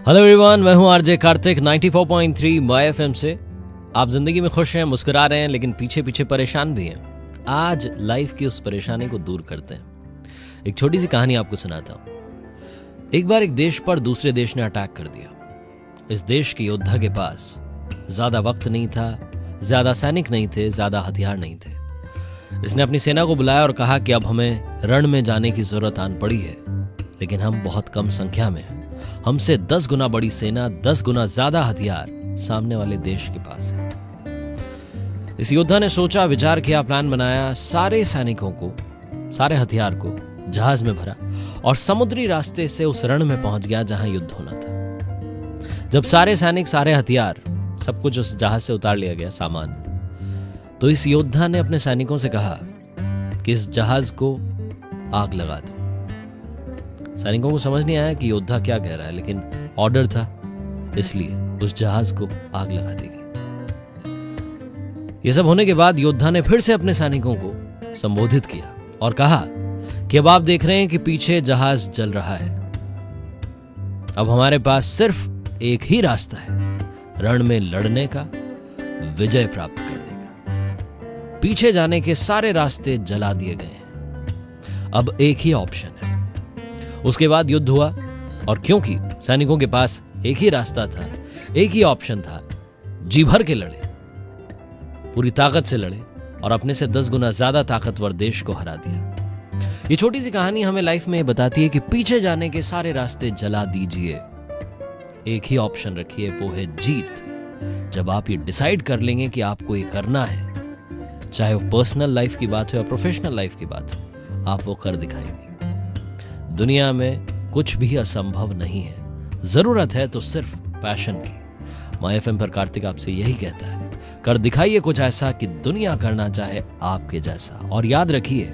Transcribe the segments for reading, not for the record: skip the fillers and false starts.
Hello everyone, मैं हूं RJ Kartik 94.3 my FM से। आप जिंदगी में खुश हैं, मुस्कुरा रहे हैं, लेकिन पीछे पीछे परेशान भी हैं। आज लाइफ की उस परेशानी को दूर करते हैं। एक छोटी सी कहानी आपको सुनाता हूं। एक बार एक देश पर दूसरे देश ने अटैक कर दिया। इस देश के योद्धा के पास ज्यादा वक्त नहीं था, ज्यादा सैनिक नहीं थे, ज्यादा हथियार नहीं थे। इसने अपनी सेना को बुलाया और कहा कि अब हमें रण में जाने की जरूरत आन पड़ी है, लेकिन हम बहुत कम संख्या में हैं। हमसे 10 गुना बड़ी सेना, 10 गुना ज्यादा हथियार सामने वाले देश के पास है। इस योद्धा ने सोचा, विचार किया, प्लान बनाया, सारे सैनिकों को, सारे हथियार को जहाज में भरा और समुद्री रास्ते से उस रण में पहुंच गया जहां युद्ध होना था। जब सारे सैनिक, सारे हथियार, सब कुछ उस जहाज से उतार लिया गया, सामान, तो इस योद्धा ने अपने सैनिकों से कहा कि इस जहाज को आग लगा दो। सैनिकों को समझ नहीं आया कि योद्धा क्या कह रहा है, लेकिन ऑर्डर था, इसलिए उस जहाज को आग लगा दी गई। यह सब होने के बाद योद्धा ने फिर से अपने सैनिकों को संबोधित किया और कहा कि अब आप देख रहे हैं कि पीछे जहाज जल रहा है। अब हमारे पास सिर्फ एक ही रास्ता है रण में लड़ने का, विजय प्राप्त करने का। पीछे जाने के सारे रास्ते जला दिए गए हैं। अब एक ही ऑप्शन है। उसके बाद युद्ध हुआ, और क्योंकि सैनिकों के पास एक ही रास्ता था, एक ही ऑप्शन था, जी भर के लड़े, पूरी ताकत से लड़े और अपने से 10 गुना ज्यादा ताकतवर देश को हरा दिया। ये छोटी सी कहानी हमें लाइफ में बताती है कि पीछे जाने के सारे रास्ते जला दीजिए, एक ही ऑप्शन रखिए, वो है जीत। जब आप ये डिसाइड कर लेंगे कि आपको ये करना है, चाहे वो पर्सनल लाइफ की बात हो या प्रोफेशनल लाइफ की बात हो, आप वो कर दिखाएंगे। दुनिया में कुछ भी असंभव नहीं है। जरूरत है तो सिर्फ पैशन की। माय एफएम पर कार्तिक आपसे यही कहता है, कर दिखाइए कुछ ऐसा कि दुनिया करना चाहे आपके जैसा। और याद रखिए,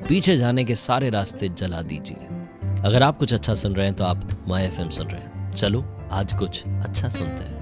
पीछे जाने के सारे रास्ते जला दीजिए। अगर आप कुछ अच्छा सुन रहे हैं तो आप माय एफएम सुन रहे हैं। चलो आज कुछ अच्छा सुनते हैं।